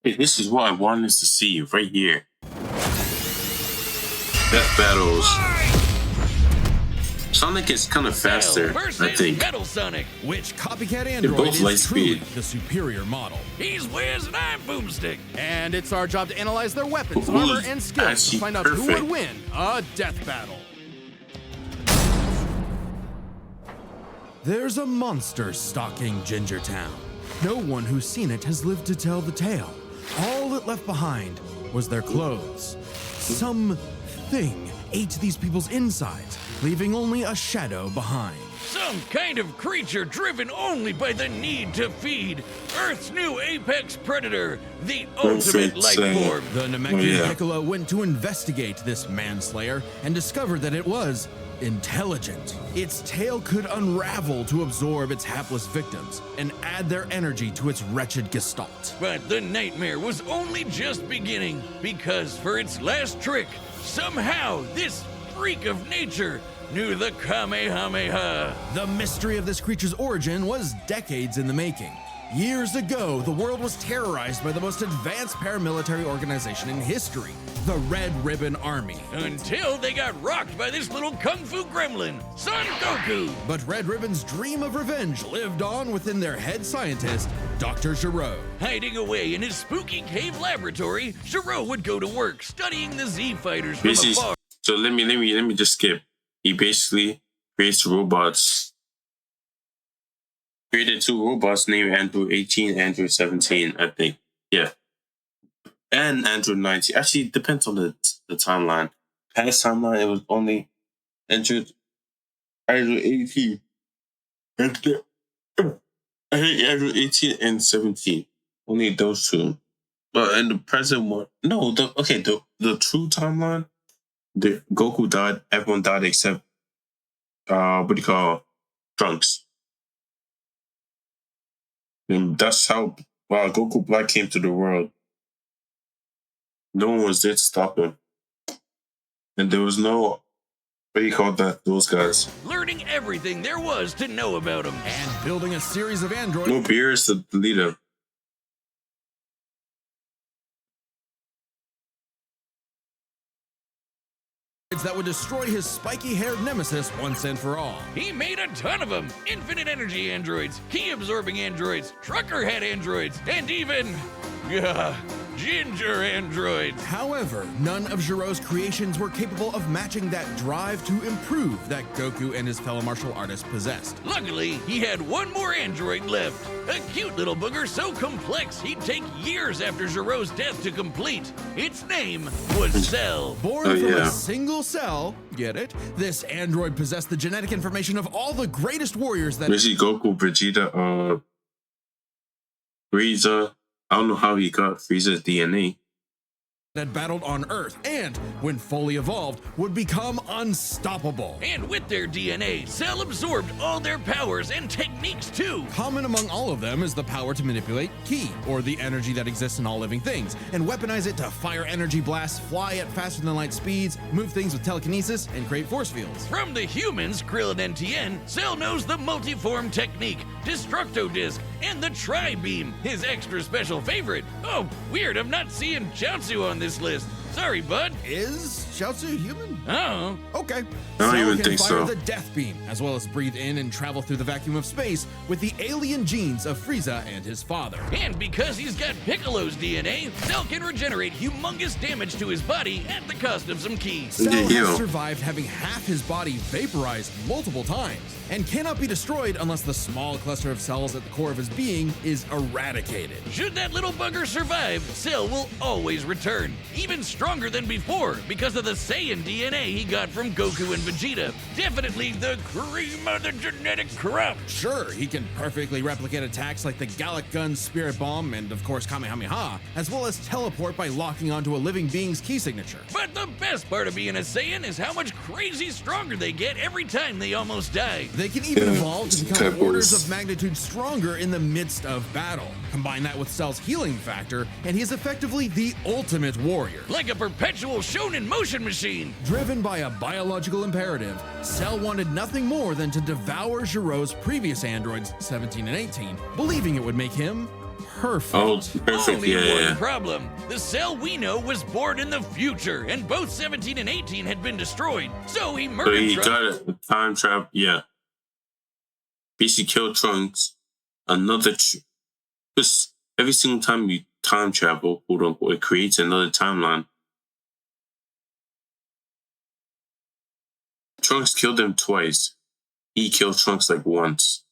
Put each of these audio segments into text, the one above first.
Hey, this is what I wanted to see right here. Death battles. Sonic is kind of faster, I think. Metal Sonic. Which copycat They're android both light is truly speed. the superior model? He's Wiz and I'm Boomstick. And it's our job to analyze their weapons, Who's armor, and skills to actually find out who perfect? would win a death battle. There's a monster stalking Gingertown. No one who's seen it has lived to tell the tale. All it left behind was their clothes. Something ate these people's insides, leaving only a shadow behind. Some kind of creature driven only by the need to feed. Earth's new apex predator, the ultimate life form. The Namekian Piccolo went to investigate this manslayer and discovered that it was intelligent. Its tail could unravel to absorb its hapless victims and add their energy to its wretched gestalt. But the nightmare was only just beginning, because for its last trick, somehow this freak of nature knew the Kamehameha. The mystery of this creature's origin was decades in the making. Years ago, the world was terrorized by the most advanced paramilitary organization in history, the Red Ribbon Army. Until they got rocked by this little kung fu gremlin, Son Goku. But Red Ribbon's dream of revenge lived on within their head scientist, Dr. Giraud. Hiding away in his spooky cave laboratory, Giraud would go to work studying the Z fighters from afar. So let me just skip. He basically creates robots. Created two robots named Android 18 and Android 17, I think. Yeah. And Android 19. Actually, it depends on the timeline. Past timeline, it was only Android 18. And I think Android 18 and 17. Only those two. But in the present one, no, the true timeline, the Goku died, everyone died except Trunks. And that's how Goku Black came to the world. No one was there to stop him. And there was no those guys. Learning everything there was to know about him. And building a series of androids. No Beerus to lead him. That would destroy his spiky-haired nemesis once and for all. He made a ton of them. Infinite energy androids, key-absorbing androids, trucker head androids, and even... ginger androids. However, none of Giraud's creations were capable of matching that drive to improve that Goku and his fellow martial artists possessed. Luckily, he had one more android left. A cute little booger so complex he'd take years after Giraud's death to complete. Its name was Cell. Born from a single cell, get it? This android possessed the genetic information of all the greatest warriors that... Basically, Goku, Vegeta, Frieza. I don't know how he got Frieza's DNA. That battled on Earth and, when fully evolved, would become unstoppable. And with their DNA, Cell absorbed all their powers and techniques too. Common among all of them is the power to manipulate Ki, or the energy that exists in all living things, and weaponize it to fire energy blasts, fly at faster than light speeds, move things with telekinesis, and create force fields. From the humans, Krillin and Tien, Cell knows the multiform technique, Destructo Disc, and the Tri-Beam, his extra special favorite. Oh, weird, I'm not seeing Chaozu on this list. Sorry, bud. Is Chaozu human? Oh. Okay. I don't even think Cell can so. fire the Death Beam, as well as breathe in and travel through the vacuum of space with the alien genes of Frieza and his father. And because he's got Piccolo's DNA, Cell can regenerate humongous damage to his body at the cost of some keys. Cell has survived having half his body vaporized multiple times, and cannot be destroyed unless the small cluster of cells at the core of his being is eradicated. Should that little bugger survive, Cell will always return, even stronger than before because of the Saiyan DNA he got from Goku and Vegeta. Definitely the cream of the genetic crop. Sure, he can perfectly replicate attacks like the Gallic Gun, Spirit Bomb, and of course Kamehameha, as well as teleport by locking onto a living being's key signature. But the best part of being a Saiyan is how much crazy stronger they get every time they almost die. They can even evolve to become orders of magnitude stronger in the midst of battle. Combine that with Cell's healing factor, and he is effectively the ultimate warrior. Like a perpetual shonen motion machine. Driven by a biological imperative, Cell wanted nothing more than to devour Giraud's previous androids, 17 and 18, believing it would make him Perfect. Oh, perfect. Only Yeah, one yeah. problem. The Cell we know was born in the future, and both 17 and 18 had been destroyed. So he So murdered he Trunks. got a time trap. Yeah. Basically killed Trunks. Another. Just every single time you time travel, quote unquote, it creates another timeline. Trunks killed him twice. He killed Trunks like once.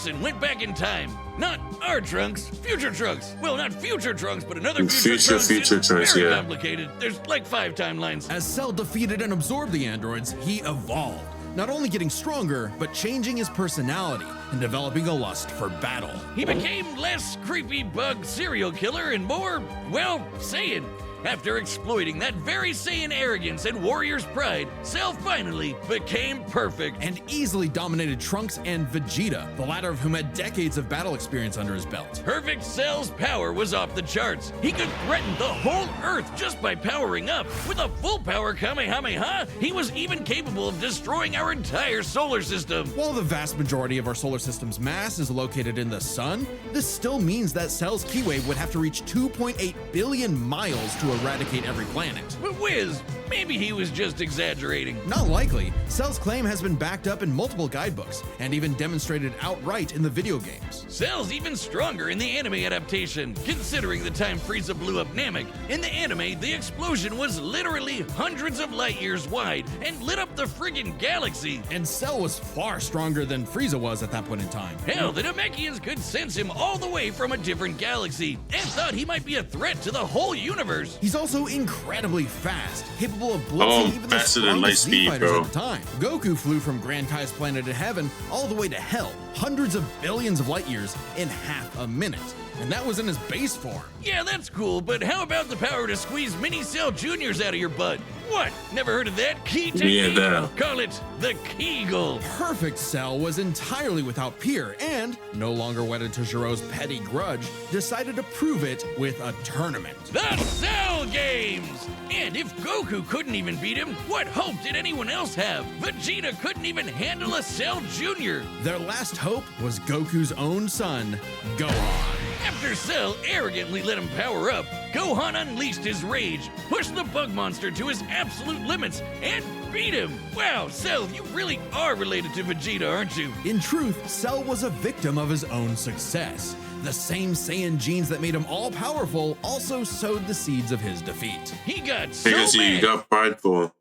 And went back in time. Not our Trunks, future Trunks. Well, not future Trunks, but another Future Trunks, It's very yeah. complicated. There's like 5 timelines. As Cell defeated and absorbed the androids, he evolved, not only getting stronger, but changing his personality and developing a lust for battle. He became less creepy bug serial killer and more, well, Saiyan. After exploiting that very Saiyan arrogance and warrior's pride, Cell finally became perfect. And easily dominated Trunks and Vegeta, the latter of whom had decades of battle experience under his belt. Perfect Cell's power was off the charts. He could threaten the whole Earth just by powering up. With a full power Kamehameha, he was even capable of destroying our entire solar system. While the vast majority of our solar system's mass is located in the sun, this still means that Cell's key wave would have to reach 2.8 billion miles to eradicate every planet. But Wiz, maybe he was just exaggerating. Not likely. Cell's claim has been backed up in multiple guidebooks and even demonstrated outright in the video games. Cell's even stronger in the anime adaptation, considering the time Frieza blew up Namek. In the anime, the explosion was literally hundreds of light years wide and lit up the friggin' galaxy. And Cell was far stronger than Frieza was at that point in time. Hell, the Namekians could sense him all the way from a different galaxy and thought he might be a threat to the whole universe. He's also incredibly fast, capable of blitzing even the faster than light strongest speed, Z-fighters bro. at the time. Goku flew from Grand Kai's planet in heaven all the way to hell, hundreds of billions of light years in half a minute. And that was in his base form. Yeah, that's cool, but how about the power to squeeze mini Cell Juniors out of your butt? What? Never heard of that? Key technique? that. Call it the Kegel. Perfect Cell was entirely without peer and, no longer wedded to Giro's petty grudge, decided to prove it with a tournament. The Cell Games! And if Goku couldn't even beat him, what hope did anyone else have? Vegeta couldn't even handle a Cell Jr. Their last hope was Goku's own son, Gohan. After Cell arrogantly let him power up, Gohan unleashed his rage, pushed the bug monster to his absolute limits, and beat him. Wow, Cell, you really are related to Vegeta, aren't you? In truth, Cell was a victim of his own success. The same Saiyan genes that made him all-powerful also sowed the seeds of his defeat. He got so Because he mad. got prideful.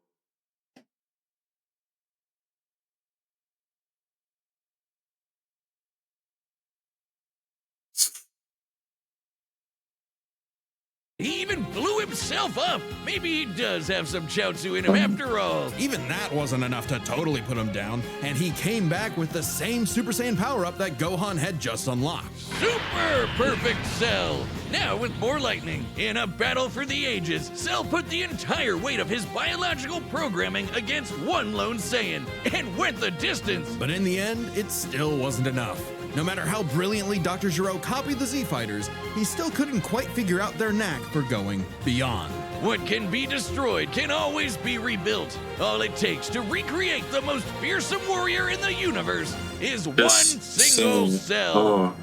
He even blew himself up. Maybe he does have some Chaozu in him after all. Even that wasn't enough to totally put him down, and he came back with the same Super Saiyan power-up that Gohan had just unlocked. Super perfect Cell. Now with more lightning. In a battle for the ages, Cell put the entire weight of his biological programming against one lone Saiyan and went the distance. But in the end, it still wasn't enough. No matter how brilliantly Dr. Gero copied the Z-Fighters, he still couldn't quite figure out their knack for going beyond. What can be destroyed can always be rebuilt. All it takes to recreate the most fearsome warrior in the universe is one single cell. Oh.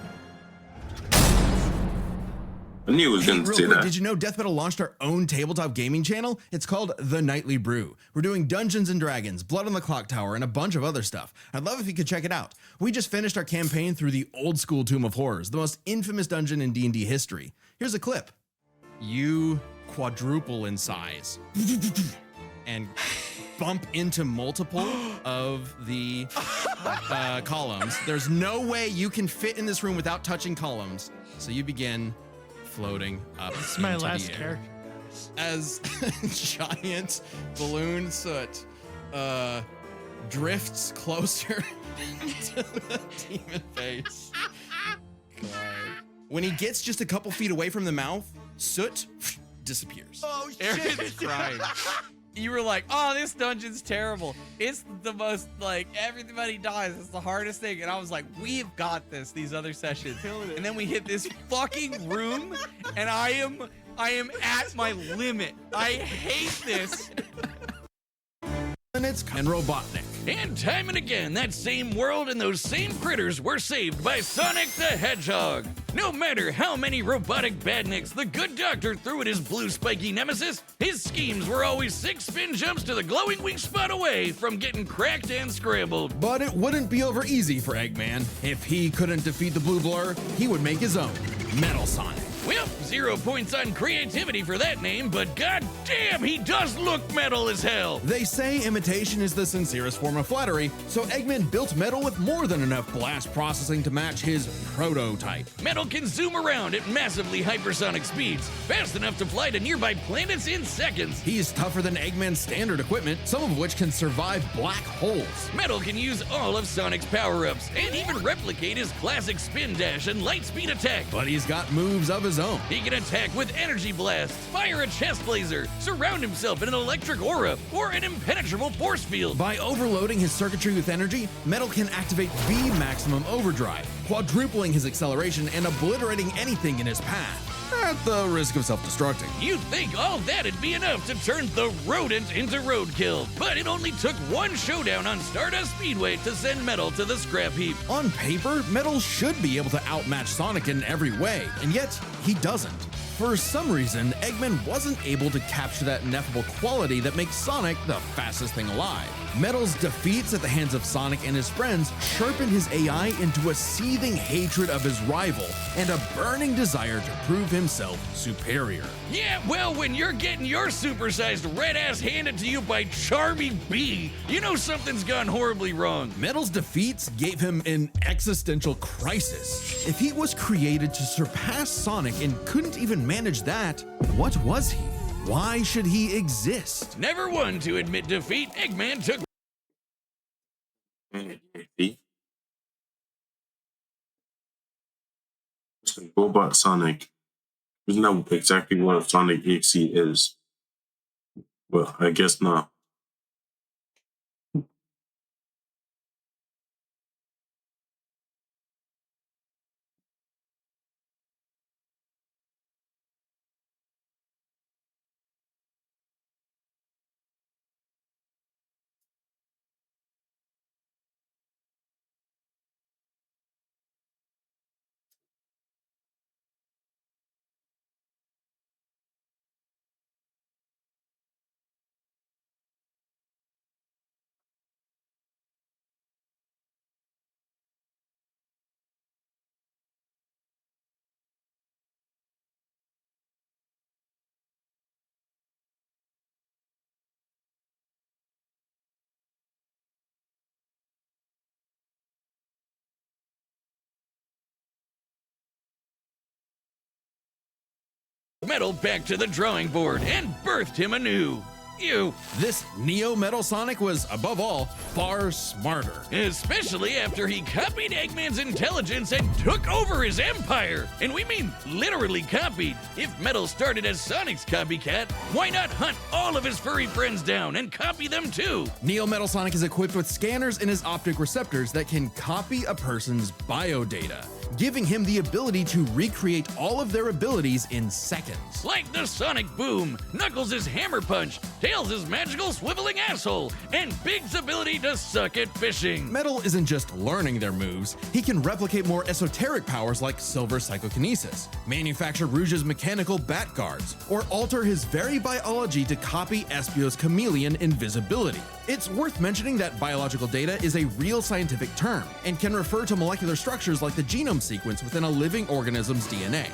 I knew he was Hey, going to real say quick, that. did you know Death Metal launched our own tabletop gaming channel? It's called The Nightly Brew. We're doing Dungeons and Dragons, Blood on the Clock Tower, and a bunch of other stuff. I'd love if you could check it out. We just finished our campaign through the old school Tomb of Horrors, the most infamous dungeon in D&D history. Here's a clip. You quadruple in size and bump into multiple of the columns. There's no way you can fit in this room without touching columns. So you begin floating up. This is my into last the air character. as giant balloon soot drifts closer to the demon face. God. When he gets just a couple feet away from the mouth, soot disappears. Oh shit! Crying. You were like, "Oh, this dungeon's terrible. It's the most like everybody dies. It's the hardest thing." And I was like, "We've got this." These other sessions, and then we hit this fucking room, and I am at my limit. I hate this. And it's Ken Robotnik. And time and again, that same world and those same critters were saved by Sonic the Hedgehog. No matter how many robotic badniks the good doctor threw at his blue spiky nemesis, his schemes were always 6 spin jumps to the glowing weak spot away from getting cracked and scrambled. But it wouldn't be over easy for Eggman. If he couldn't defeat the Blue Blur, he would make his own, Metal Sonic. Well, 0 points on creativity for that name, but goddamn, he does look metal as hell. They say imitation is the sincerest form of flattery, so Eggman built Metal with more than enough blast processing to match his prototype. Metal can zoom around at massively hypersonic speeds, fast enough to fly to nearby planets in seconds. He's tougher than Eggman's standard equipment, some of which can survive black holes. Metal can use all of Sonic's power-ups, and even replicate his classic spin dash and light speed attack. But he's got moves of his own. He can attack with energy blasts, fire a chest laser, surround himself in an electric aura, or an impenetrable force field. By overloading his circuitry with energy, Metal can activate V Maximum Overdrive, quadrupling his acceleration and obliterating anything in his path, at the risk of self-destructing. You'd think all that'd be enough to turn the rodent into roadkill, but it only took one showdown on Stardust Speedway to send Metal to the scrap heap. On paper, Metal should be able to outmatch Sonic in every way, and yet he doesn't. For some reason, Eggman wasn't able to capture that ineffable quality that makes Sonic the fastest thing alive. Metal's defeats at the hands of Sonic and his friends sharpened his AI into a seething hatred of his rival and a burning desire to prove himself superior. Yeah, well, when you're getting your supersized red ass handed to you by Charmy B, you know something's gone horribly wrong. Metal's defeats gave him an existential crisis. If he was created to surpass Sonic and couldn't even manage that, what was he? Why should he exist? Never one to admit defeat, Eggman took Robot Sonic. Isn't that exactly what a Sonic EXE is? Well, I guess not. Metal back to the drawing board and birthed him anew. You. This Neo Metal Sonic was, above all, far smarter. Especially after he copied Eggman's intelligence and took over his empire. And we mean literally copied. If Metal started as Sonic's copycat, why not hunt all of his furry friends down and copy them too? Neo Metal Sonic is equipped with scanners in his optic receptors that can copy a person's biodata, giving him the ability to recreate all of their abilities in seconds. Like the Sonic Boom, Knuckles' Hammer Punch, Tails' magical swiveling asshole, and Big's ability to suck at fishing. Metal isn't just learning their moves, he can replicate more esoteric powers like Silver Psychokinesis, manufacture Rouge's mechanical bat guards, or alter his very biology to copy Espio's chameleon invisibility. It's worth mentioning that biological data is a real scientific term and can refer to molecular structures like the genome sequence within a living organism's DNA.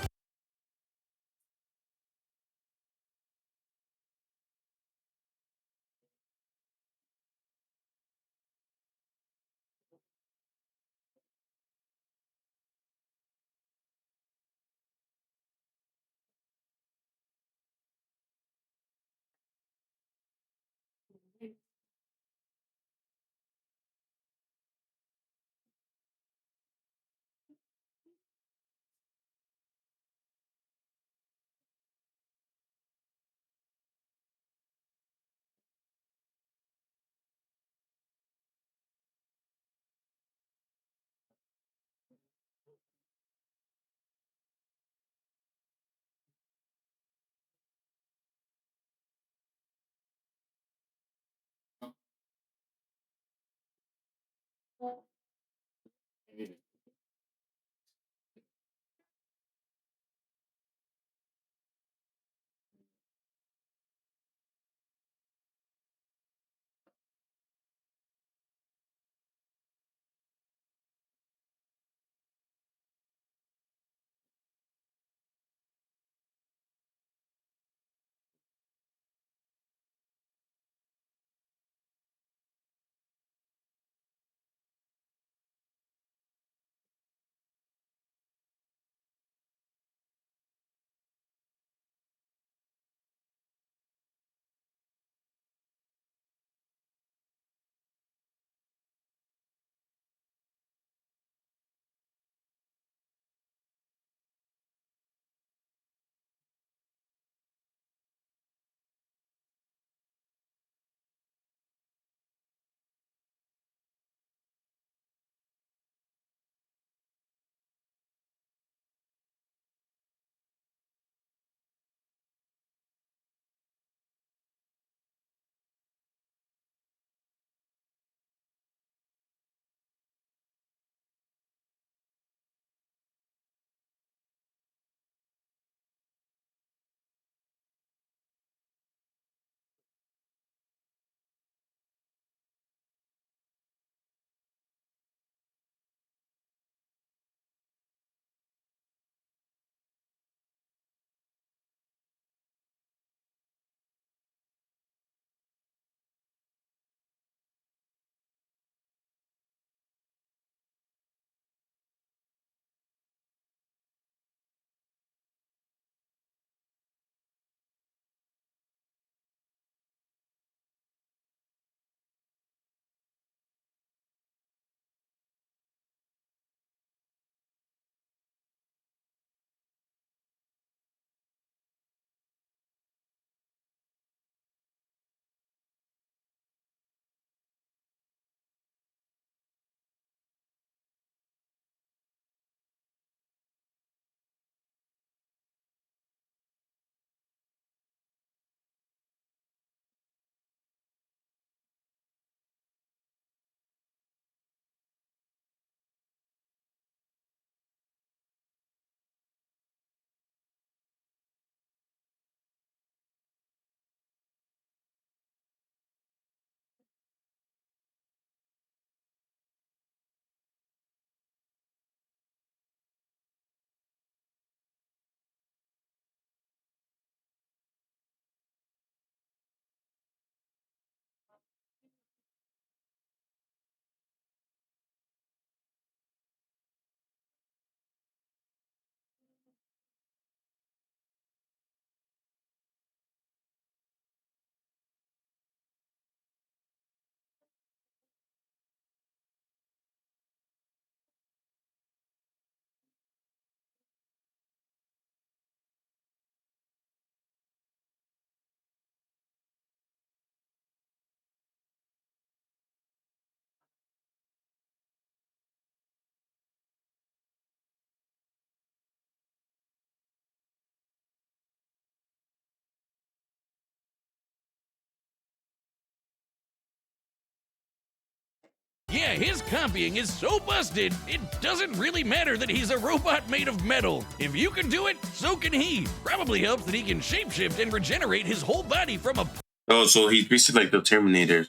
Yeah, his copying is so busted, it doesn't really matter that he's a robot made of metal. If you can do it, so can he. Probably helps that he can shapeshift and regenerate his whole body from a... Oh, so he's basically like the Terminator.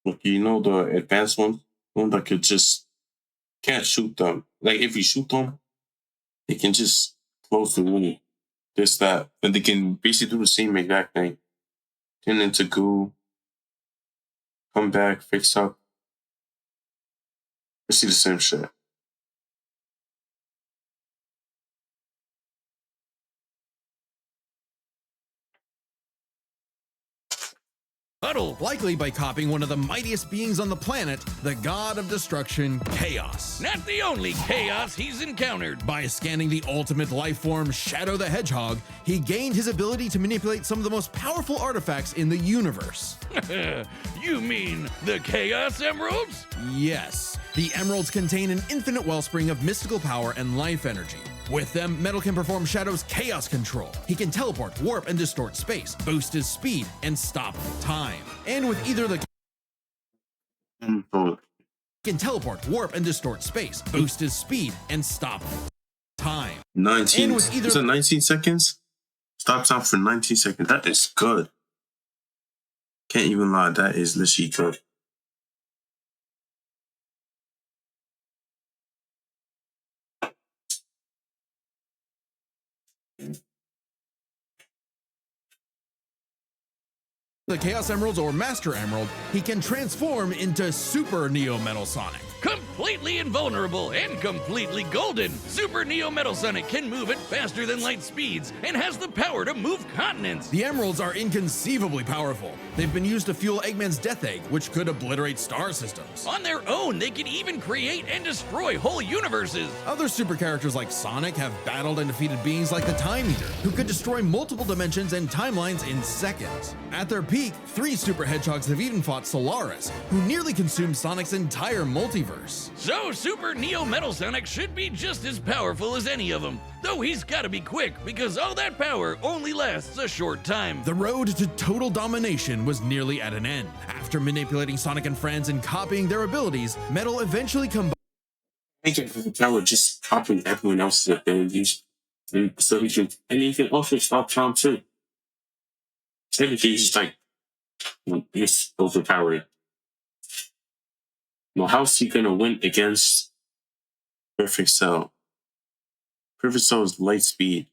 Like, you know, the advanced one that could just can't shoot them. Like, if you shoot them, they can just close the room. This, that. And they can basically do the same exact thing. Turn into goo, come back, fix up. Let's see the same shit. puddle. Likely by copying one of the mightiest beings on the planet, the god of destruction, Chaos. Not the only chaos he's encountered. By scanning the ultimate life form, Shadow the Hedgehog, he gained his ability to manipulate some of the most powerful artifacts in the universe. You mean the Chaos Emeralds? Yes, the emeralds contain an infinite wellspring of mystical power and life energy. With them, Metal can perform Shadow's chaos control. He can teleport, warp, and distort space, boost his speed, and stop time. And with either the can teleport, warp, and distort space, boost his speed, and stop time. 19. And with either Is it 19 seconds? Stop time for 19 seconds. That is good. Can't even lie. That is literally good. the Chaos Emeralds or Master Emerald, he can transform into Super Neo Metal Sonic. Completely invulnerable and completely golden, Super Neo Metal Sonic can move at faster than light speeds and has the power to move continents. The Emeralds are inconceivably powerful. They've been used to fuel Eggman's Death Egg, which could obliterate star systems. On their own, they can even create and destroy whole universes. Other super characters like Sonic have battled and defeated beings like the Time Eater, who could destroy multiple dimensions and timelines in seconds. At their peak, 3 super hedgehogs have even fought Solaris, who nearly consumed Sonic's entire multiverse. So Super Neo Metal Sonic should be just as powerful as any of them, though he's gotta be quick because all that power only lasts a short time. The road to total domination was nearly at an end. After manipulating Sonic and friends and copying their abilities, Metal eventually combined The power just copying everyone else's abilities. So he can, and he can also stop time too. Technically, he's like, he's overpowered. Well, how's he gonna win against Perfect Cell? Perfect Cell is light speed,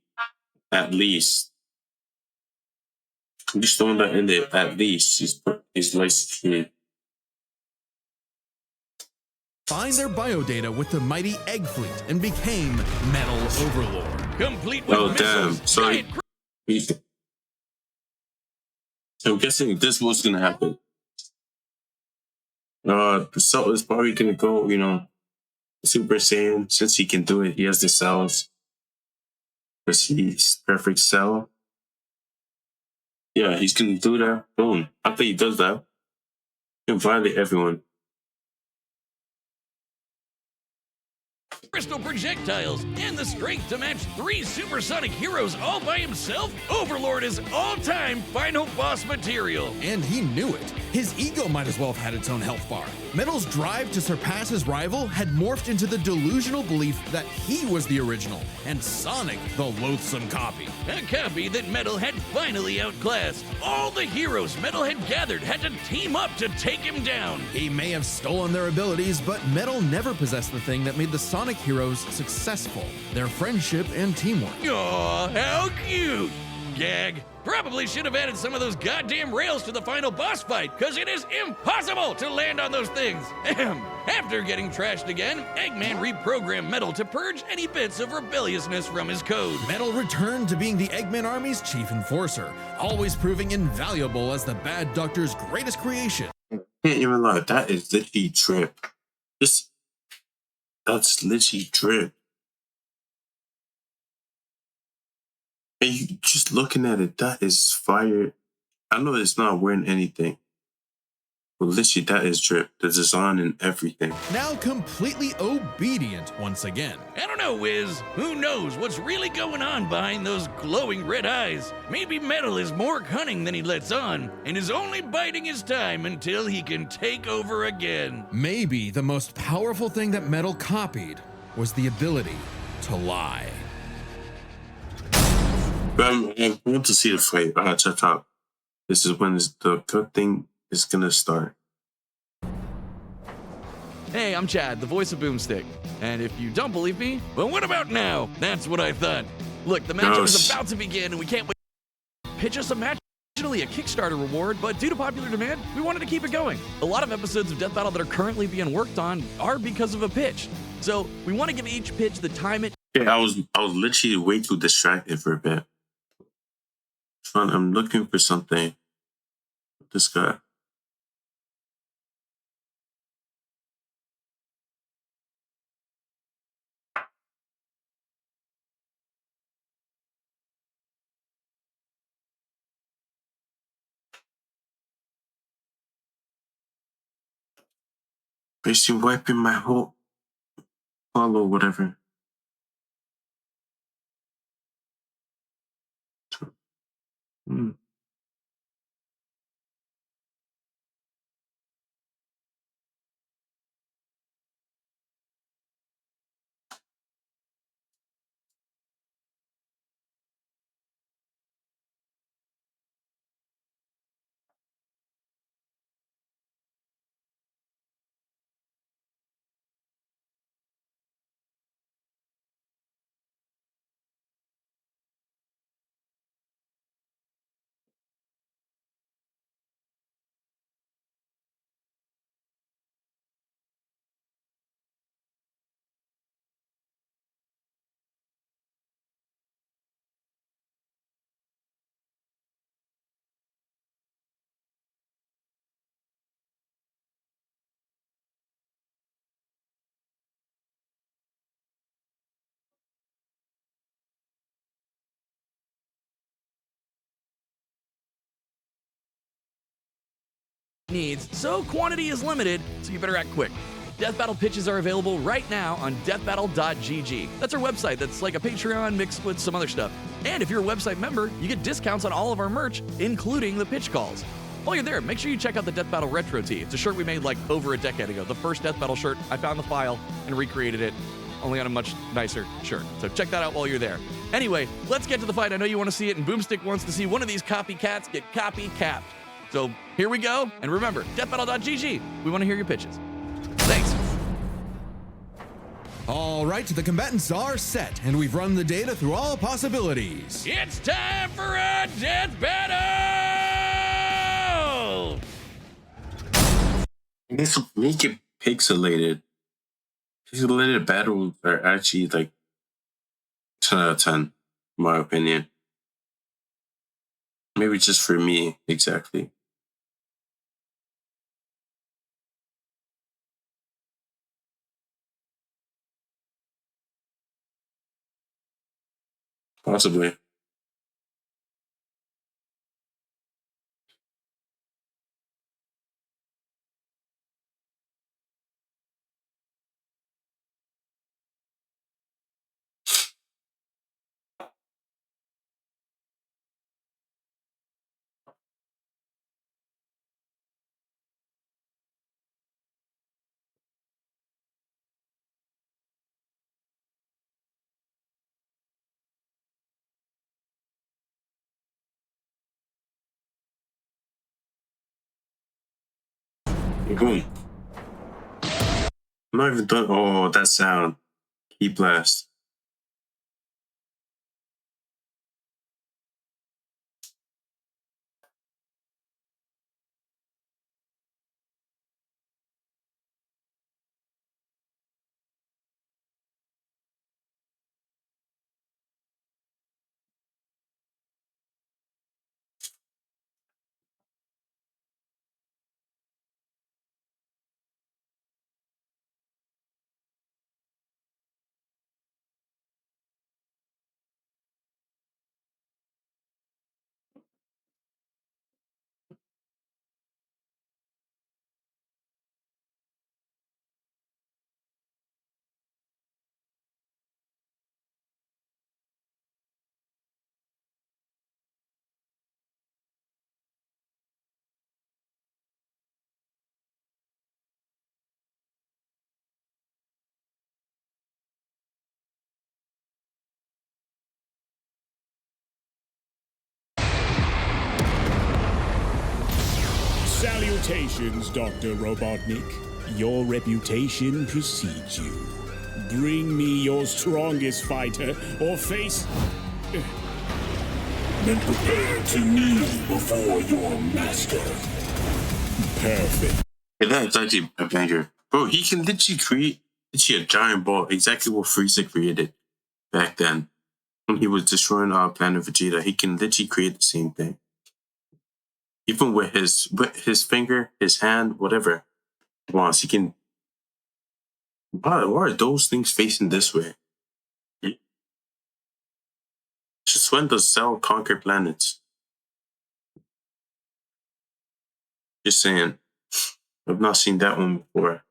at least. I'm just throwing that in there, at least. He's light speed. their biodata with the mighty Egg Fleet and became Metal Overlord. Complete with Oh, missiles, damn. Sorry. giant I'm guessing this was gonna happen. Cell is probably gonna go, Super Saiyan, since he can do it, he has the cells. Because he's Perfect Cell. Yeah, he's gonna do that. Boom. After he does that, he can violate everyone. crystal projectiles, and the strength to match 3 supersonic heroes all by himself, Overlord is all-time final boss material. And he knew it. His ego might as well have had its own health bar. Metal's drive to surpass his rival had morphed into the delusional belief that he was the original, and Sonic the loathsome copy. A copy that Metal had finally outclassed. All the heroes Metal had gathered had to team up to take him down. He may have stolen their abilities, but Metal never possessed the thing that made the Sonic heroes successful: their friendship and teamwork. Aw, how cute! Gag. Probably should have added some of those goddamn rails to the final boss fight, because it is impossible to land on those things. Ahem. After getting trashed again, Eggman reprogrammed Metal to purge any bits of rebelliousness from his code. Metal returned to being the Eggman Army's chief enforcer, always proving invaluable as the Bad Doctor's greatest creation. Can't even lie, that is literally drip. That's literally drip. And you just looking at it, that is fire. I know it's not wearing anything. Well, literally, that is drip. The design and everything. Now completely obedient once again. I don't know, Wiz. Who knows what's really going on behind those glowing red eyes? Maybe Metal is more cunning than he lets on, and is only biding his time until he can take over again. Maybe the most powerful thing that Metal copied was the ability to lie. I want to see the fight. Check out. This is when the good thing is gonna start. Hey, I'm Chad, the voice of Boomstick. And if you don't believe me, well, what about now? That's what I thought. Look, the matchup is about to begin, and we can't wait. Pitch us a match. Originally a Kickstarter reward, but due to popular demand, we wanted to keep it going. A lot of episodes of Death Battle that are currently being worked on are because of a pitch. So we want to give each pitch the time it. Yeah, I was literally way too distracted for a bit. I'm looking for something. This guy. Basically wiping my whole follow whatever. Hmm. Needs, so quantity is limited, so you better act quick. Death Battle pitches are available right now on deathbattle.gg. That's our website that's like a Patreon mixed with some other stuff. And if you're a website member, you get discounts on all of our merch, including the pitch calls. While you're there, make sure you check out the Death Battle Retro Tee. It's a shirt we made like over a decade ago. The first Death Battle shirt, I found the file and recreated it, only on a much nicer shirt. So check that out while you're there. Anyway, let's get to the fight. I know you want to see it, and Boomstick wants to see one of these copycats get copy-capped. So here we go, and remember, deathbattle.gg. We want to hear your pitches. Thanks. All right, the combatants are set, and we've run the data through all possibilities. It's time for a death battle! You need to make it pixelated. Pixelated battles are actually like 10 out of 10, in my opinion. Maybe just for me, exactly. Possibly. Boom. I'm not even done. Oh, that sound. Key blast. Salutations, Dr. Robotnik. Your reputation precedes you. Bring me your strongest fighter, or face... Then prepare to kneel before your master. Perfect. Yeah, that's actually a banger. Bro, he can literally create a giant ball, exactly what Frieza created back then. When he was destroying our planet Vegeta, he can literally create the same thing. Even with his finger, his hand, whatever he wants, he can. Why are those things facing this way? Just when does Cell conquer planets? Just saying. I've not seen that one before.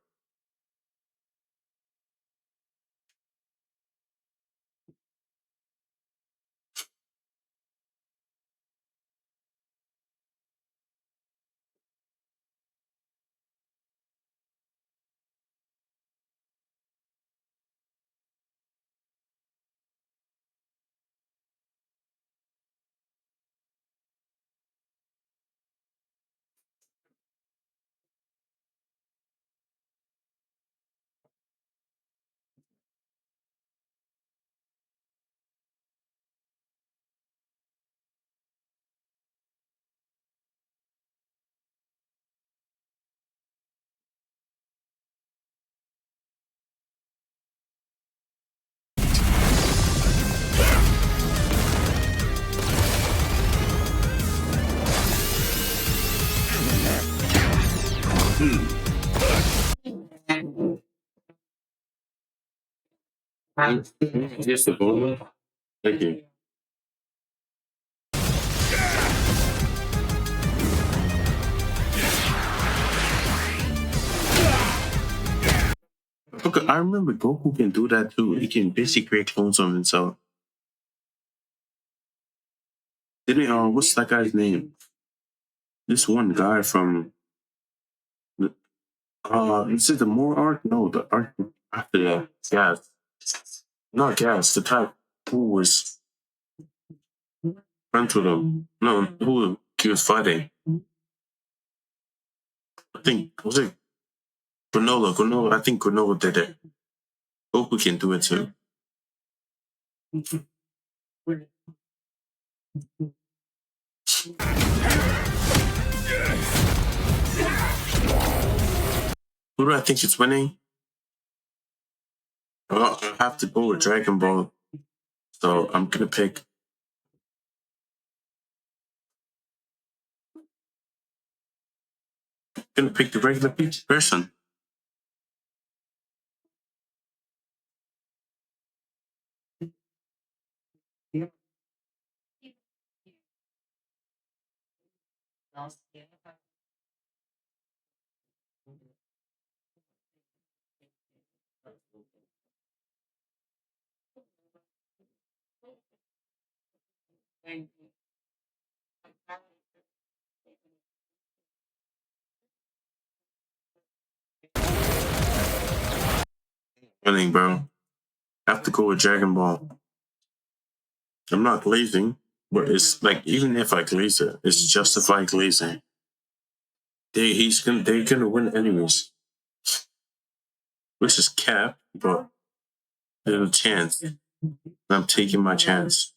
Yes, the bone. Thank you. Okay, I remember Goku can do that too. He can basically create clones of himself. Didn't he, what's that guy's name? This one guy from is it the More arc? No, the arc after that. Gas. Not Gas, the type who was friends with him. No, who he was fighting. I think was it Granola? Granola, I think Granola did it. Goku can do it too. Who do I think is winning? Well, I have to go with Dragon Ball. So I'm gonna pick. Gonna pick the regular person. Winning, bro. I have to go with Dragon Ball. I'm not glazing, but it's like even if I glaze it, it's justified glazing. They're gonna win anyways. Which is cap, but there's a chance. I'm taking my chance.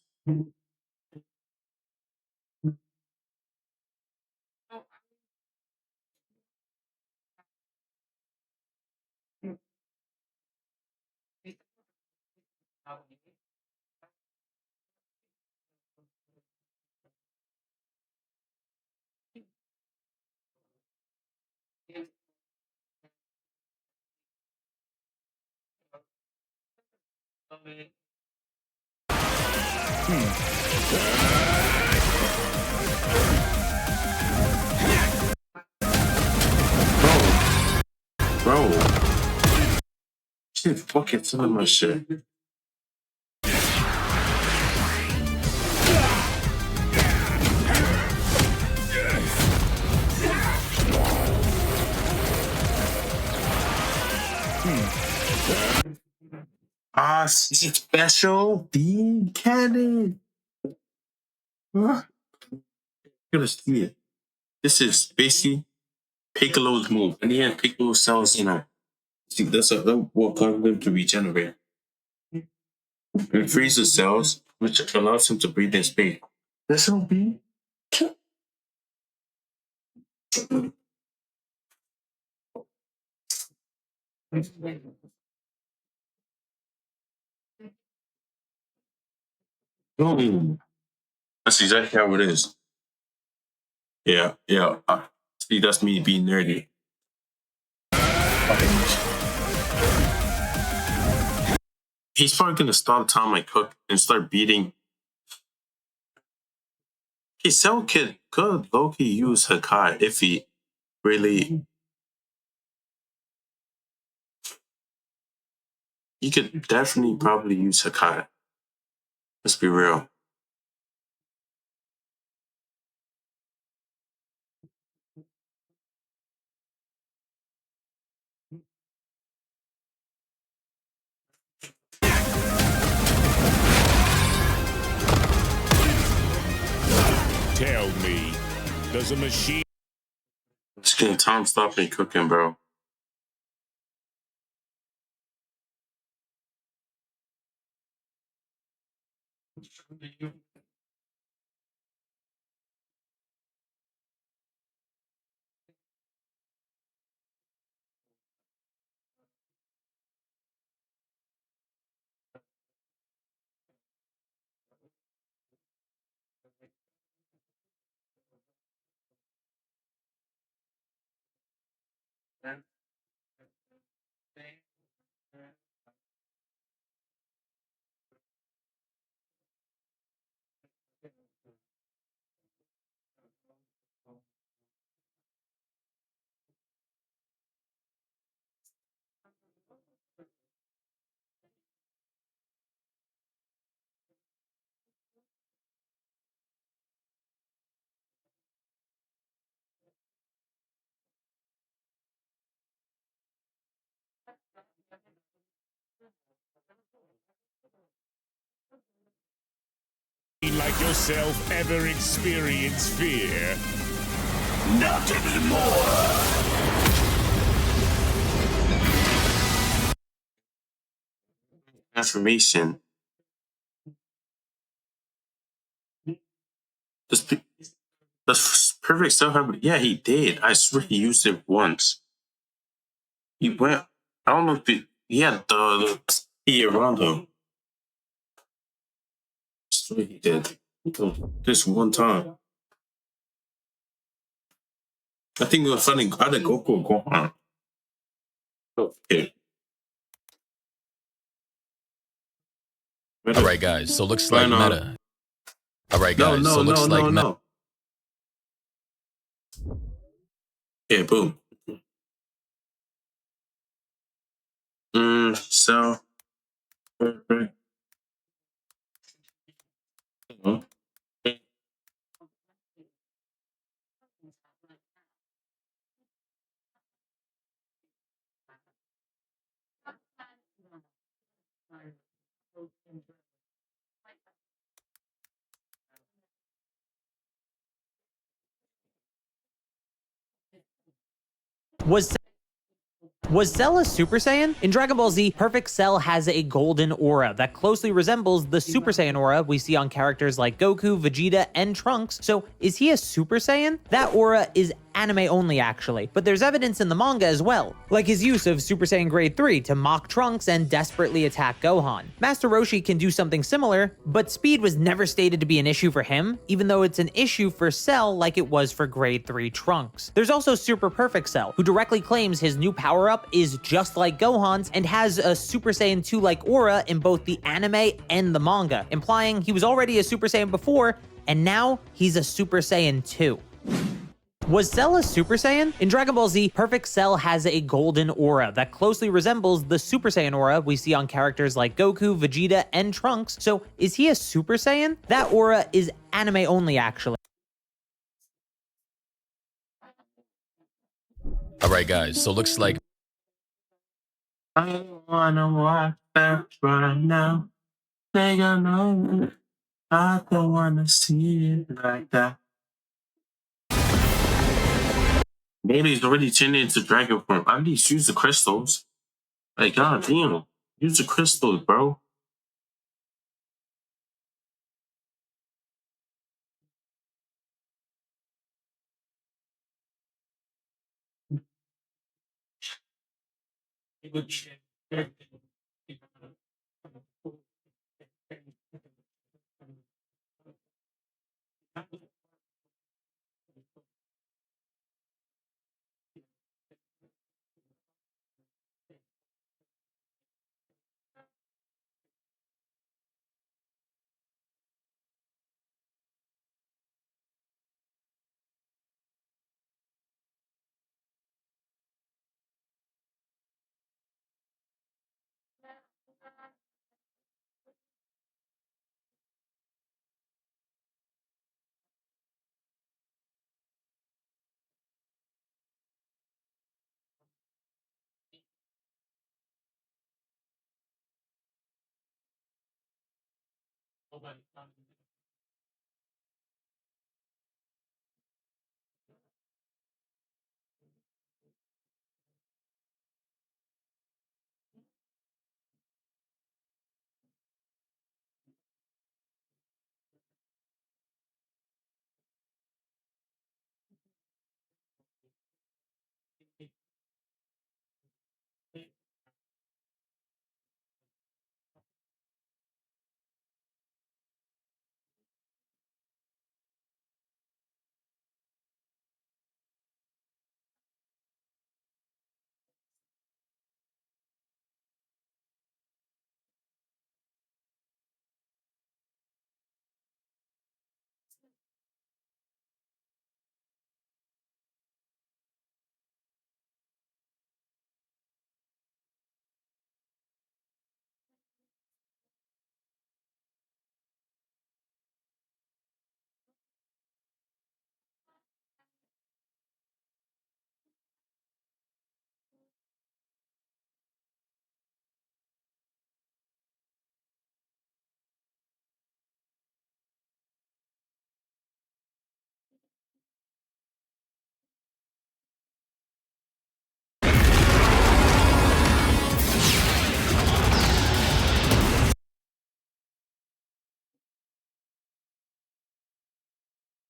Bro. Shit, fucking some of my shit. Special beam cannon. Huh? You're gonna see it. This is basically Piccolo's move. In the end, Piccolo cells, see, that will cause them to regenerate. It freezes cells, which allows him to breathe in space. This will be. Boom. That's exactly how it is. Yeah, yeah. See, that's me being nerdy. He's probably gonna stop time I cook and start beating. Hey, Cell could Loki use Hakai if he really. He could definitely probably use Hakai. Let's be real. Tell me, does a machine... Just getting time stopping cooking, bro. like yourself ever experience fear? Not anymore! Transformation. That's perfect stuff. Yeah, he did. I swear he used it once. He went. I don't know if he had the E around him. I swear he did. This one time. I think it was funny. I did Goku Gohan. Okay. All right, guys. So looks Why like not? meta. All right, guys. No, so looks like meta. no. Yeah, boom. So. Was Cell a Super Saiyan? In Dragon Ball Z, Perfect Cell has a golden aura that closely resembles the Super Saiyan aura we see on characters like Goku, Vegeta, and Trunks. So is he a Super Saiyan? That aura is anime only actually, but there's evidence in the manga as well, like his use of Super Saiyan Grade 3 to mock Trunks and desperately attack Gohan. Master Roshi can do something similar, but speed was never stated to be an issue for him, even though it's an issue for Cell like it was for Grade 3 Trunks. There's also Super Perfect Cell, who directly claims his new power-up is just like Gohan's and has a Super Saiyan 2-like aura in both the anime and the manga, implying he was already a Super Saiyan before, and now he's a Super Saiyan 2. Was Cell a Super Saiyan? In Dragon Ball Z, Perfect Cell has a golden aura that closely resembles the Super Saiyan aura we see on characters like Goku, Vegeta, and Trunks. So is he a Super Saiyan? That aura is anime only actually. All right, guys. So looks like I don't wanna watch that right now. They gonna know. I don't wanna see it like that. Maybe he's already turned into dragon form. At least use the crystals. Like, god damn. Use the crystals, bro.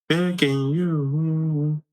Begging you.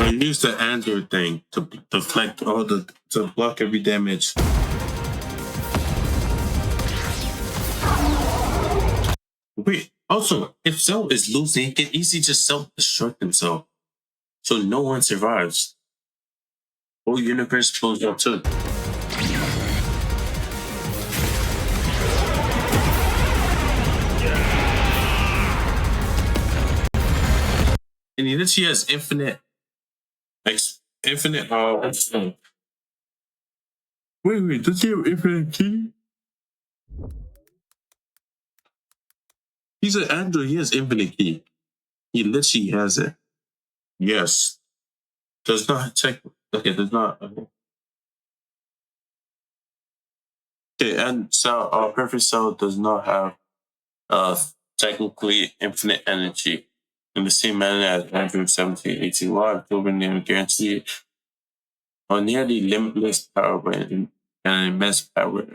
I use the Android thing to deflect all to block every damage. Wait, also, if Cell is losing, he can easily just self-destruct himself. So no one survives. Whole universe blows up too. And he literally has infinite what's the name? Wait, does he have infinite key? He's an android, he has infinite key. He literally has it. Yes. Does not check. Okay, does not. Okay, and so Perfect Cell does not have technically infinite energy in the same manner as Android 1718. While October near guarantee or nearly limitless power and immense power.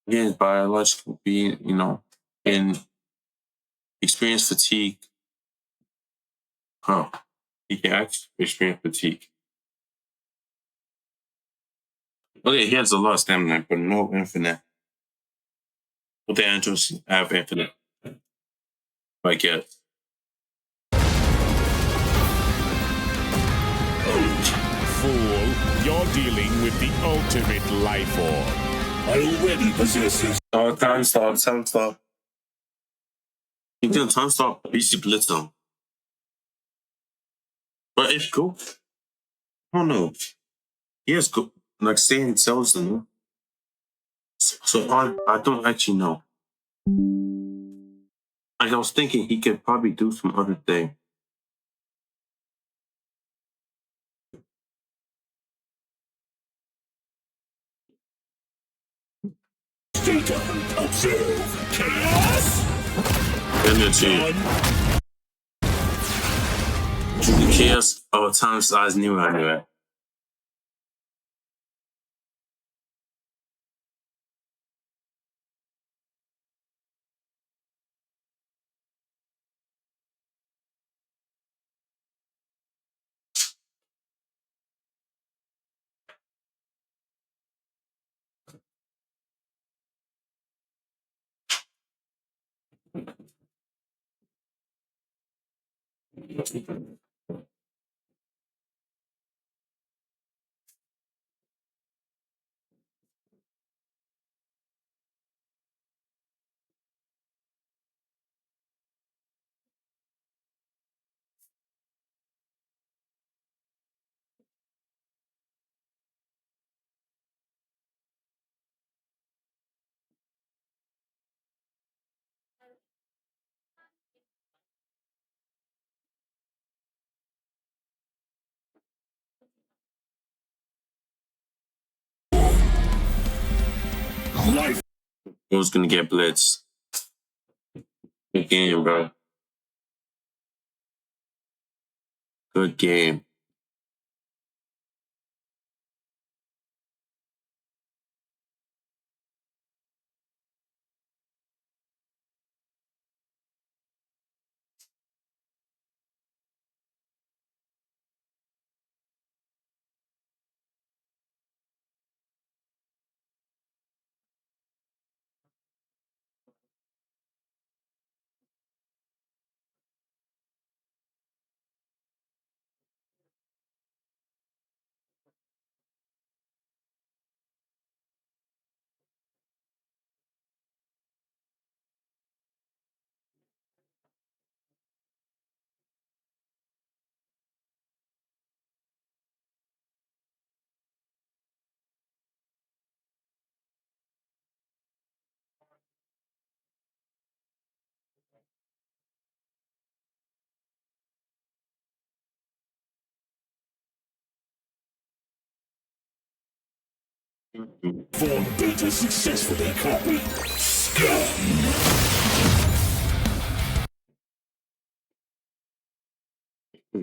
Again, biological being, can experience fatigue. Huh. He can actually experience fatigue. Okay, he has a lot of stamina, but no infinite. But the androids have infinite, I guess. Fool, you're dealing with the ultimate life form. I already possess his. Oh, time stop. You can time stop, BC Blitz them. But it's cool. I don't know. He has good, like saying sells them. So I don't actually know. I was thinking he could probably do some other thing. Data, observe, chaos. Energy. The chaos of time size new anyway. Life. Who's gonna get blitzed? Good game, bro. Good game. Form data successfully copied. Scum.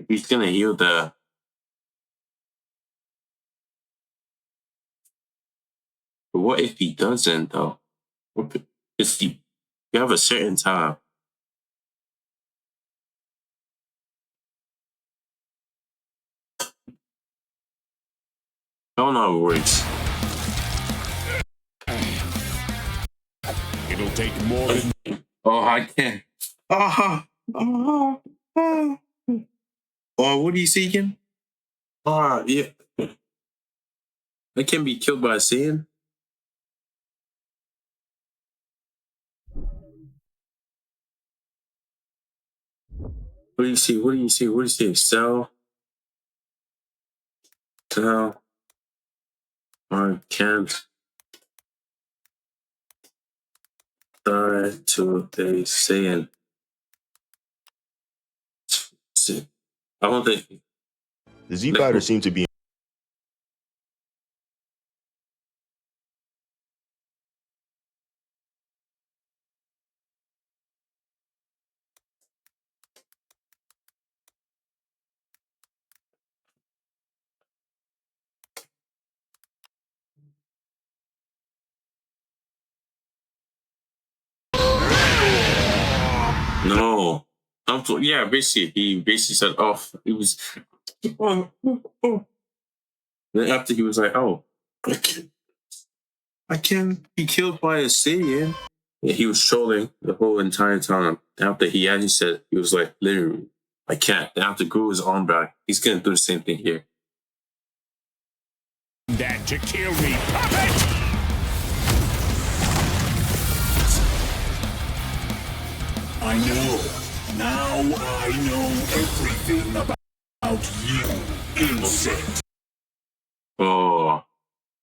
He's gonna heal the. But what if he doesn't though? It's the, you have a certain time. I don't know how it works. It'll take more than. Oh, I can't. Oh, what are you seeking? Yeah. I can be killed by a Saiyan. What do you see? What do you see? What do you see? Cell. I can't die to a Saiyan. I don't think. The Z Fighter seemed to be. No. Yeah, basically, he basically said, oh, he was. Then after he was like, oh, I can't be killed by a Saiyan. Yeah, he was trolling the whole entire time. After he actually said, he was like, literally, I can't. And after grew his arm back, he's gonna do the same thing here. That to kill me, puppet! I know. Now I know everything about you, insect. Oh,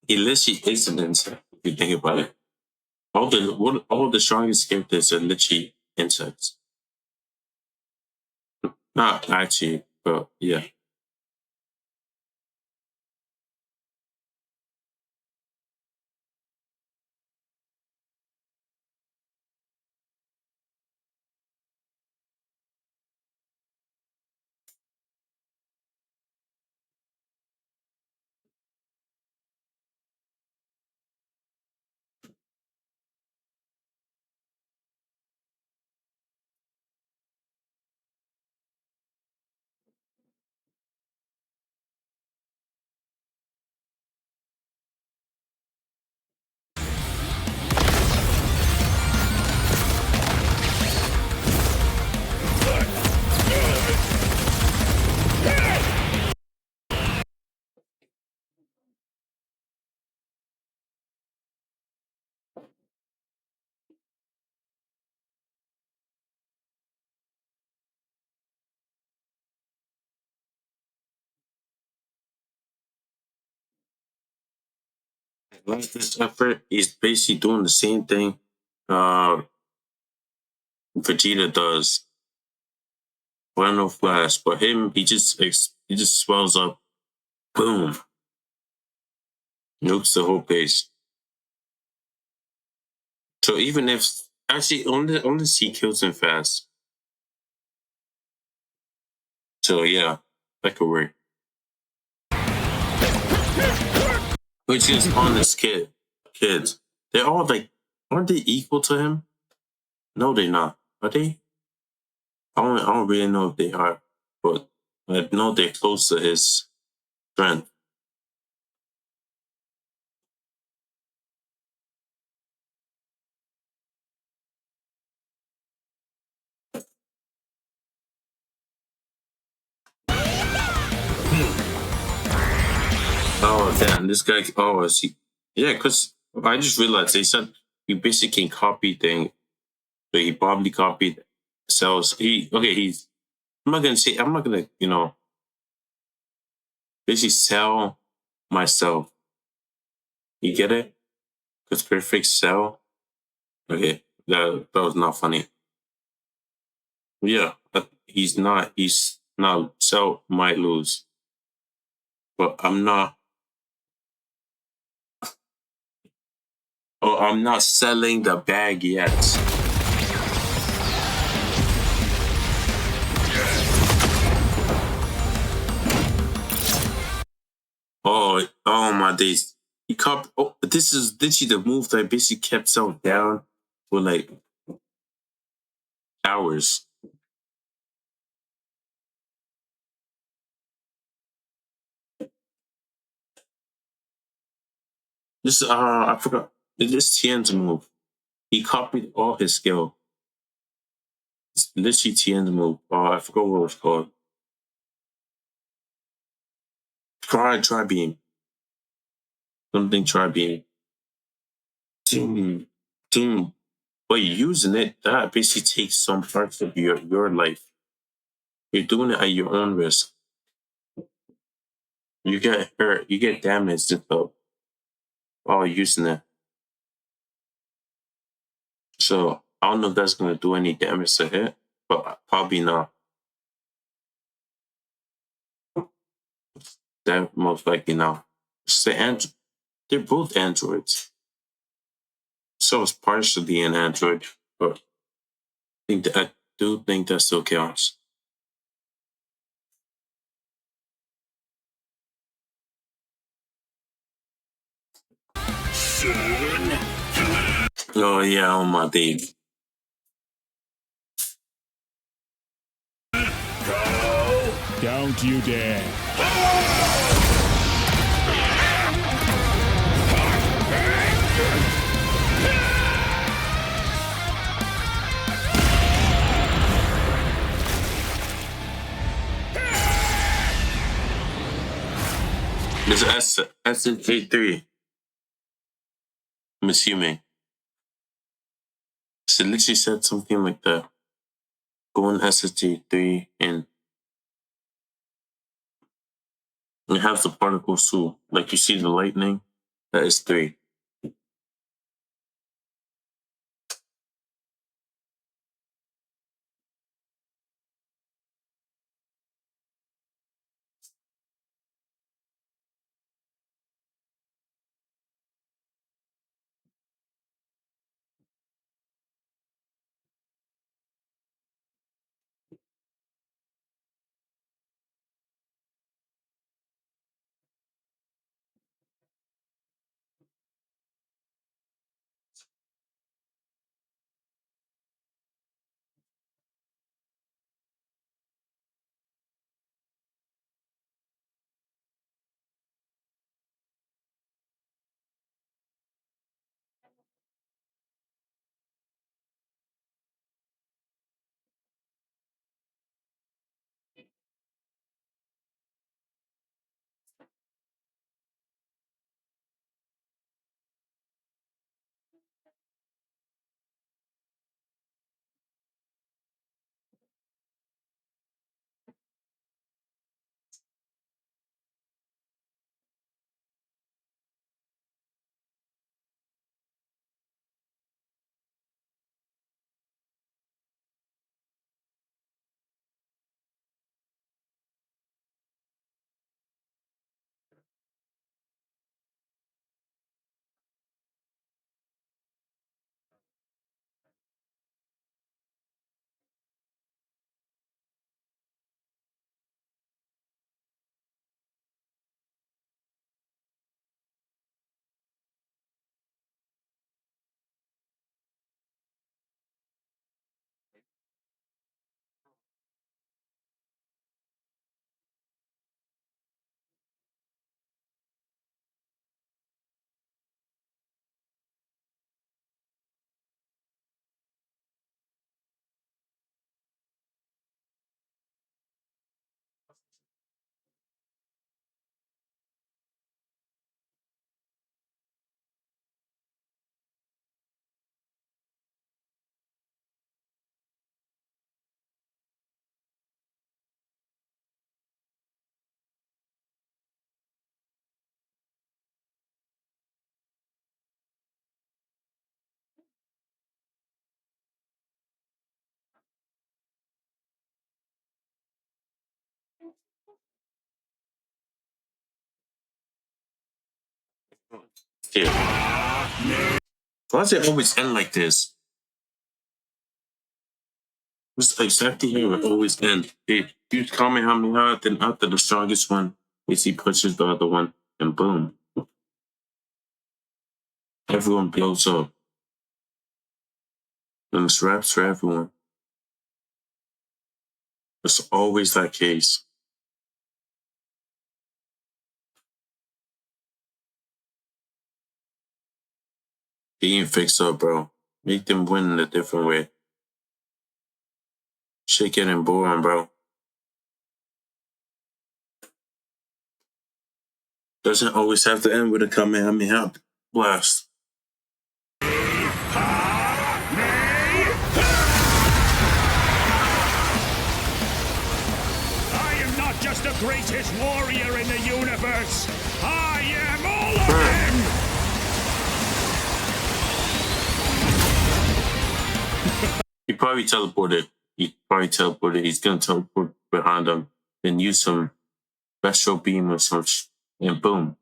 he literally is an insect, if you think about it. All the strongest characters are literally insects. Not actually, but yeah. Like this effort, he's basically doing the same thing Vegeta does. Bueno Flash, but him, he just swells up, boom, nukes the whole base. So even if actually only he kills him fast. So yeah, that could work. Which is on this kids. They're all like, aren't they equal to him? No, they're not. Are they? I don't really know if they are, but I know they're close to his strength. Oh damn, this guy. Oh, I see. Yeah, because I just realized they said he basically can copy things, but he probably copied cells. He's. I'm not gonna say. I'm not gonna basically sell myself. You get it? Because perfect cell. Okay, that was not funny. Yeah, but he's not. He's not. Cell might lose, but I'm not. Oh, I'm not selling the bag yet. Oh my days. He cop. Oh, this is literally the move that basically kept Cell down for like hours. This I forgot. This Tien's move. He copied all his skill. It's literally Tien's move. Oh, I forgot what it was called. Try beam. Something try beam. Doom. But using it, that basically takes some parts of your life. You're doing it at your own risk. You get hurt, you get damaged and stuff while using it. So I don't know if that's gonna do any damage to hit, but probably not. That most likely not. They're both androids. So it's partially an android, but I do think that still counts. Oh yeah, on my day. Don't you dare. SSJ3. I'm assuming. So it literally said something like that. Go on SSJ3 and it has the particles too. Like you see the lightning, that is 3. Yeah. Why does it always end like this? This is exactly how it always ends. It huge Kamehameha, then after the strongest one, he pushes the other one, and boom. Everyone blows up. And it's raps for everyone. It's always that case. He ain't fixed up, bro. Make them win in a different way. Shit getting boring, bro. Doesn't always have to end with a Kamehameha blast. I am not just the greatest warrior in the universe. I am all of them. He probably teleported. He's gonna teleport behind him, then use some special beam or some and boom.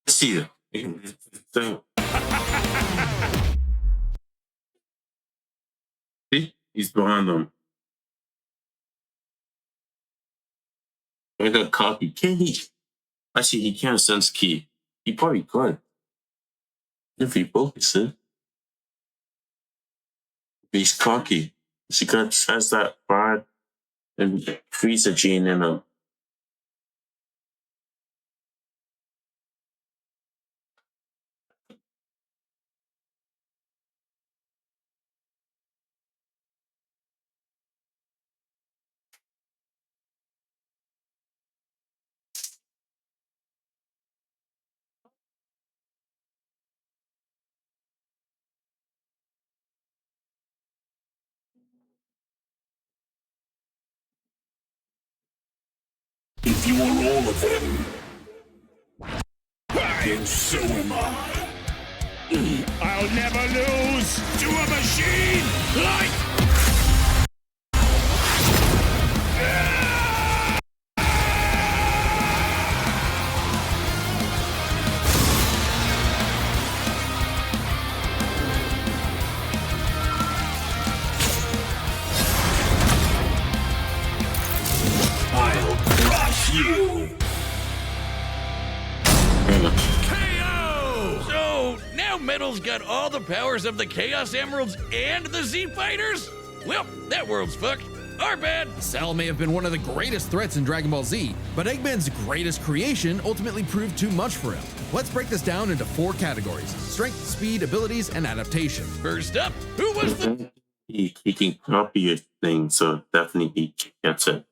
See it. See? He's behind them. I got cocky. Can he? Actually, he can't sense key. He probably could. If he focuses. He's cocky. She could sense that pride and freeze the gene in him. If you are all of them, then so am I. I'll never lose to a machine like... I'll crush you! KO! So, now Metal's got all the powers of the Chaos Emeralds and the Z Fighters? Well, that world's fucked. Our bad. Cell may have been one of the greatest threats in Dragon Ball Z, but Eggman's greatest creation ultimately proved too much for him. Let's break this down into 4 categories: strength, speed, abilities, and adaptation. First up, who was the... He can copy your thing, so definitely he gets it.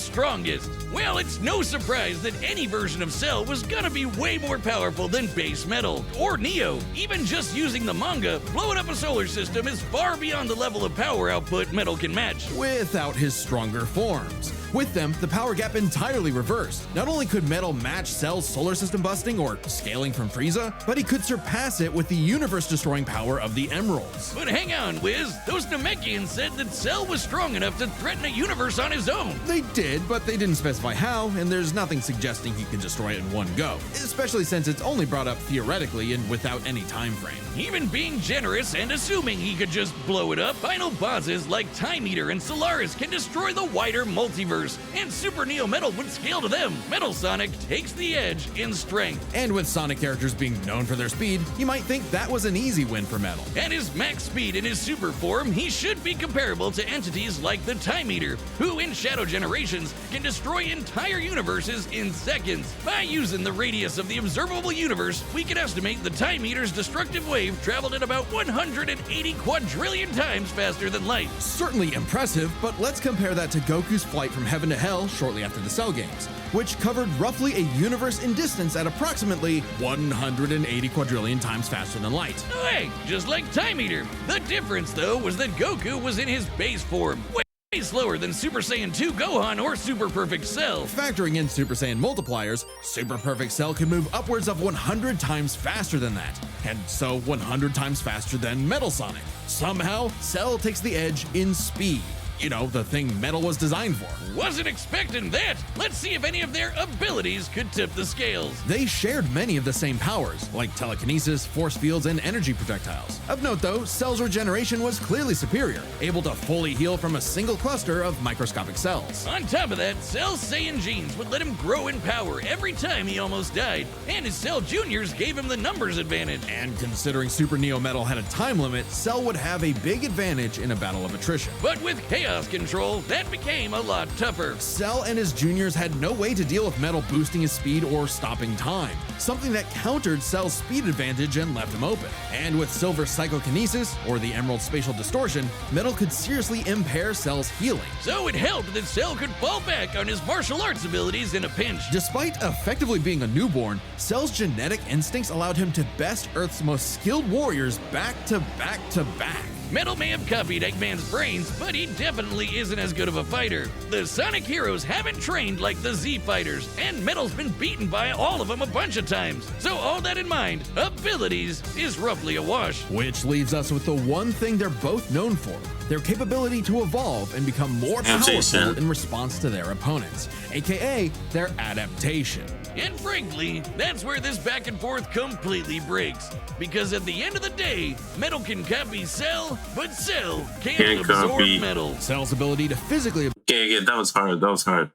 strongest? Well, it's no surprise that any version of Cell was gonna be way more powerful than base Metal or Neo. Even just using the manga, blowing up a solar system is far beyond the level of power output Metal can match. Without his stronger forms. With them, the power gap entirely reversed. Not only could Metal match Cell's solar system busting or scaling from Frieza, but he could surpass it with the universe-destroying power of the Emeralds. But hang on, Wiz. Those Namekians said that Cell was strong enough to threaten a universe on his own. They did, but they didn't specify how, and there's nothing suggesting he can destroy it in one go, especially since it's only brought up theoretically and without any time frame. Even being generous and assuming he could just blow it up, final bosses like Time Eater and Solaris can destroy the wider multiverse, and Super Neo Metal would scale to them. Metal Sonic takes the edge in strength. And with Sonic characters being known for their speed, you might think that was an easy win for Metal. At his max speed in his super form, he should be comparable to entities like the Time Eater, who in Shadow Generations can destroy entire universes in seconds. By using the radius of the observable universe, we can estimate the Time Eater's destructive wave traveled at about 180 quadrillion times faster than light. Certainly impressive, but let's compare that to Goku's flight from heaven to hell shortly after the Cell games, which covered roughly a universe in distance at approximately 180 quadrillion times faster than light. Oh, hey, just like Time Eater. The difference, though, was that Goku was in his base form, way slower than Super Saiyan 2 Gohan or Super Perfect Cell. Factoring in Super Saiyan multipliers, Super Perfect Cell can move upwards of 100 times faster than that, and so 100 times faster than Metal Sonic. Somehow, Cell takes the edge in speed. You know, the thing Metal was designed for. Wasn't expecting that. Let's see if any of their abilities could tip the scales. They shared many of the same powers, like telekinesis, force fields, and energy projectiles. Of note though, Cell's regeneration was clearly superior, able to fully heal from a single cluster of microscopic cells. On top of that, Cell's Saiyan genes would let him grow in power every time he almost died, and his Cell Juniors gave him the numbers advantage. And considering Super Neo Metal had a time limit, Cell would have a big advantage in a battle of attrition. But with Chaos chaos control, that became a lot tougher. Cell and his juniors had no way to deal with Metal boosting his speed or stopping time, something that countered Cell's speed advantage and left him open. And with Silver's psychokinesis, or the Emerald spatial distortion, Metal could seriously impair Cell's healing. So it helped that Cell could fall back on his martial arts abilities in a pinch. Despite effectively being a newborn, Cell's genetic instincts allowed him to best Earth's most skilled warriors back to back to back. Metal may have copied Eggman's brains, but he definitely isn't as good of a fighter. The Sonic heroes haven't trained like the Z fighters, and Metal's been beaten by all of them a bunch of times. So all that in mind, abilities is roughly a wash. Which leaves us with the one thing they're both known for, their capability to evolve and become more powerful in response to their opponents, aka their adaptation. And frankly, that's where this back and forth completely breaks. Because at the end of the day, Metal can copy Cell, but Cell can't absorb copy Metal. Cell's ability to physically Yeah, that was hard. That was hard.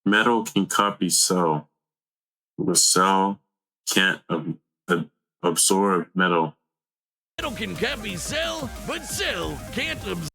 Metal can copy Cell, but Cell can't absorb Metal. Metal can copy Cell, but Cell can't absorb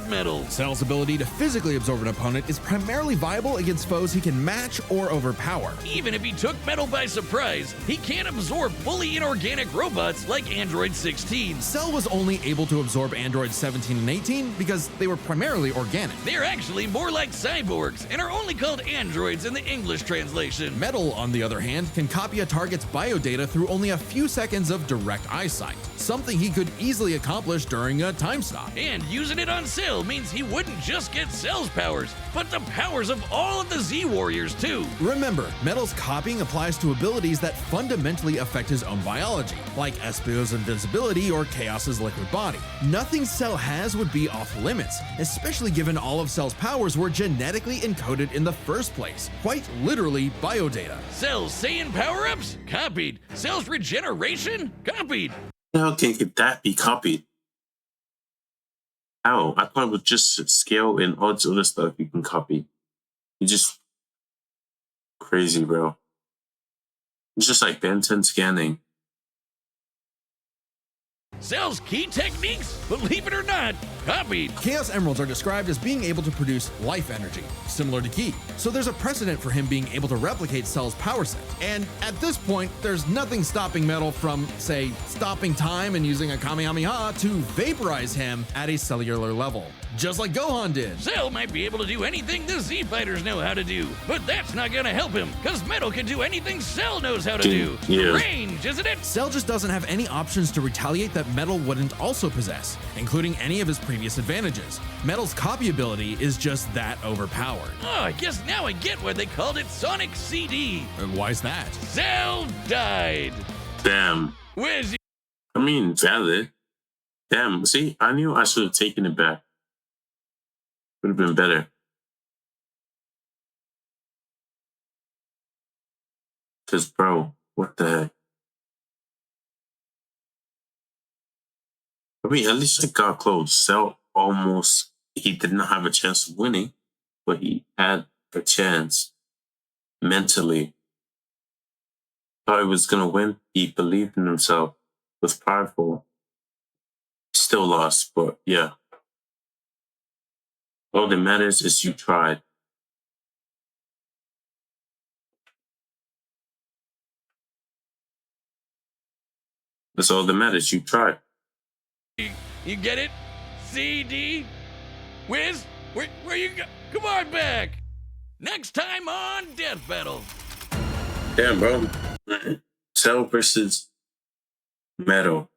Metal. Cell's ability to physically absorb an opponent is primarily viable against foes he can match or overpower. Even if he took Metal by surprise, he can't absorb fully inorganic robots like Android 16. Cell was only able to absorb Androids 17 and 18 because they were primarily organic. They're actually more like cyborgs and are only called androids in the English translation. Metal, on the other hand, can copy a target's biodata through only a few seconds of direct eyesight, something he could easily accomplish during a time stop. And using it on Cell means he wouldn't just get Cell's powers, but the powers of all of the Z Warriors too. Remember, Metal's copying applies to abilities that fundamentally affect his own biology, like Espio's invincibility or Chaos's liquid body. Nothing Cell has would be off limits, especially given all of Cell's powers were genetically encoded in the first place, quite literally biodata. Cell's Saiyan power-ups? Copied. Cell's regeneration? Copied. How can that be copied? How? I thought it was just scale and all this other stuff you can copy. It's just crazy, bro. It's just like Ben 10 scanning. Cell's key techniques, believe it or not, copied. Chaos Emeralds are described as being able to produce life energy, similar to Ki. So there's a precedent for him being able to replicate Cell's power set. And at this point, there's nothing stopping Metal from, say, stopping time and using a Kamehameha to vaporize him at a cellular level, just like Gohan did. Cell might be able to do anything the Z fighters know how to do, but that's not gonna help him, because Metal can do anything Cell knows how to do. Yeah. Range, isn't it? Cell just doesn't have any options to retaliate that Metal wouldn't also possess, including any of his previous advantages. Metal's copy ability is just that overpowered. Oh, I guess now I get why they called it Sonic CD. Why's that? Cell died. Damn. Where's I mean, valid. Damn. See, I knew I should have taken it back. Would have been better. Because, bro, what the heck? I mean, at least it got close. Cell almost, he did not have a chance of winning, but he had a chance mentally. Thought he was going to win. He believed in himself, was prideful. Still lost, but yeah. All that matters is you tried. That's all that matters. You tried. You get it? CD? Wiz? Where you go? Come on back! Next time on Death Battle. Damn, bro. Cell versus Metal.